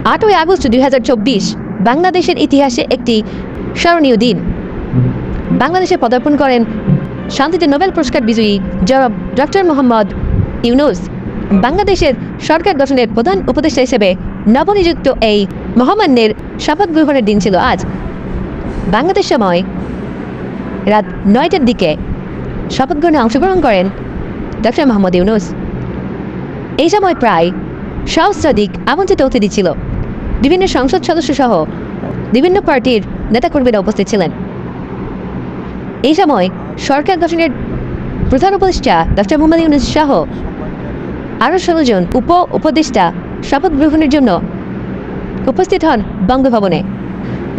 8ই August 2024 বাংলাদেশের ইতিহাসে একটি স্মরণীয় দিন। বাংলাদেশে পদার্পণ করেন শান্তিতে নোবেল পুরস্কার বিজয়ী জনাব ডক্টর মোহাম্মদ ইউনূস। বাংলাদেশের সরকার গঠনের প্রধান উপদেষ্টা হিসেবে নবনিযুক্ত এই মহামান্যের শপথ গ্রহণের দিন ছিল আজ। বাংলাদেশ সময় রাত 9টার দিকে শপথ গ্রহণে অংশগ্রহণ করেন ডক্টর মোহাম্মদ ইউনূস। এই সময় প্রায় সহস্রাধিক আমন্ত্রিত অতিথি ছিল। বিভিন্ন সংসদ সদস্য সহ বিভিন্ন পার্টির নেতাকর্মীরা উপস্থিত ছিলেন। এই সময় সরকার গঠনের প্রধান উপদেষ্টা ডক্টর মোহাম্মদ ইউনূস সহ আরও 16 জন উপদেষ্টা শপথ গ্রহণের জন্য উপস্থিত হন বঙ্গভবনে।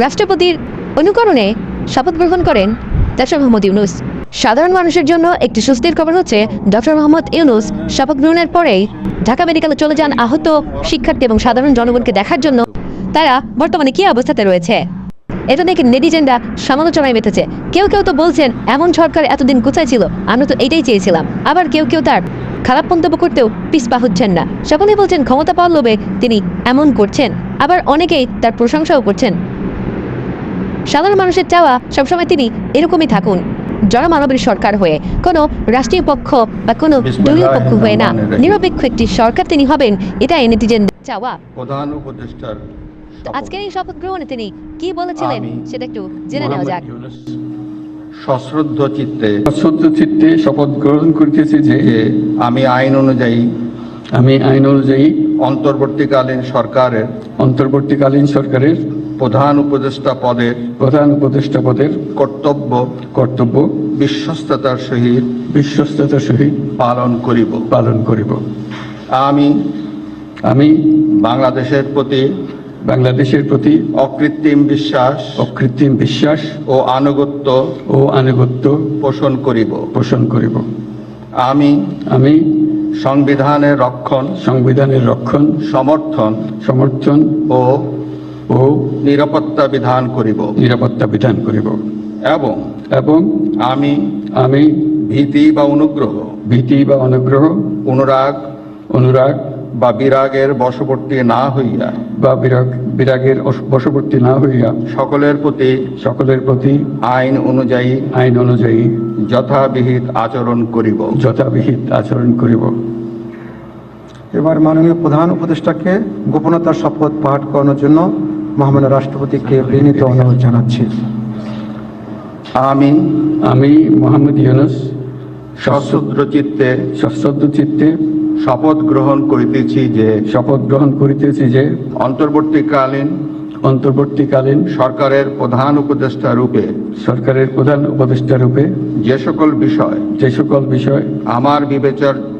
রাষ্ট্রপতির অনুকরণে শপথ গ্রহণ করেন ডক্টর মোহাম্মদ ইউনূস। সাধারণ মানুষের জন্য একটি স্বস্তির খবর হচ্ছে, ডক্টর মোহাম্মদ ইউনূস শপথ গ্রহণের পরেই ঢাকা মেডিকেলে চলে যান আহত শিক্ষার্থী এবং সাধারণ জনগণকে দেখার জন্য তারা বর্তমানে কী অবস্থাতে রয়েছে। এটা দেখে নেটিজেনরা সমালোচনায় মেতেছে। কেউ কেউ তো বলছেন, এমন সরকার এতদিন কোথায় ছিল, আমরা তো এটাই চেয়েছিলাম। আবার কেউ কেউ তার খারাপ মন্তব্য করতেও পিছপা হচ্ছেন না। সকলেই বলছেন ক্ষমতা পাওয়ার লোভে তিনি এমন করছেন, আবার অনেকেই তার প্রশংসাও করছেন। সাধারণ মানুষের চাওয়া সবসময় তিনি এরকমই থাকুন, জনমানবের সরকার হয়ে, কোনো রাষ্ট্রীয় পক্ষ বা কোনো দলীয় পক্ষ হয়ে না, নিরপেক্ষ একটি সরকার তিনি হবেন, এটাই নেটিজেন চাওয়া। প্রধান উপদেষ্টার আজকের এই শপথ গ্রহণে তিনি কি বলেছিলেন সেটা একটু জেনে নেওয়া যাক। সশ্রদ্ধ চিত্তে শপথ গ্রহণ করিতেছি যে আমি আইন অনুযায়ী অন্তর্বর্তীকালীন সরকারের প্রধান উপদেষ্টা পদের কর্তব্য বিশ্বস্ততার সহিত পালন করিব। আমি বাংলাদেশের প্রতি অকৃত্রিম বিশ্বাস ও আনুগত্য পোষণ করিব। আমি সংবিধানের রক্ষণ সমর্থন ও নিরাপত্তা বিধান করিব এবং আমি ভীতি বা অনুরাগ বা বিরাগের বশবর্তী না হইয়া সকলের প্রতি আইন অনুযায়ী যথাবিহিত আচরণ করিব। এবার মাননীয় প্রধান উপদেষ্টাকে গোপনতার শপথ পাঠ করানোর জন্য মহামান্য রাষ্ট্রপতিকে বিনীত অনুরোধ জানাচ্ছি। আমি মোহাম্মদ ইউনূস সশ্রদ্ধ চিত্তে শপথ গ্রহণ করিতেছি যে অন্তর্বর্তীকালীন সরকারের প্রধান উপদেষ্টা রূপে যে সকল বিষয় আমার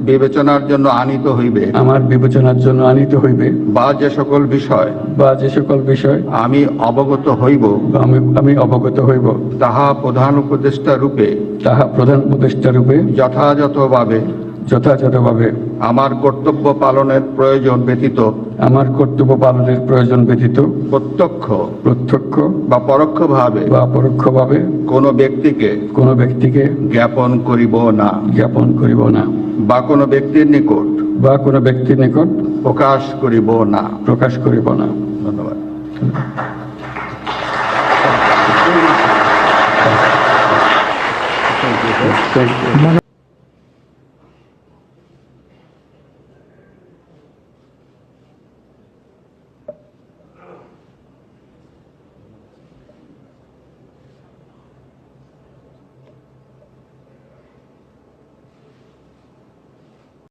বিবেচনার জন্য আনিত হইবে বা যে সকল বিষয় আমি অবগত হইব তাহা প্রধান উপদেষ্টা রূপে যথাযথভাবে আমার কর্তব্য পালনের প্রয়োজন ব্যতীত প্রত্যক্ষ বা পরোক্ষভাবে কোনো ব্যক্তিকে জ্ঞাপন করিব না বা কোনো ব্যক্তির নিকট প্রকাশ করিব না। ধন্যবাদ।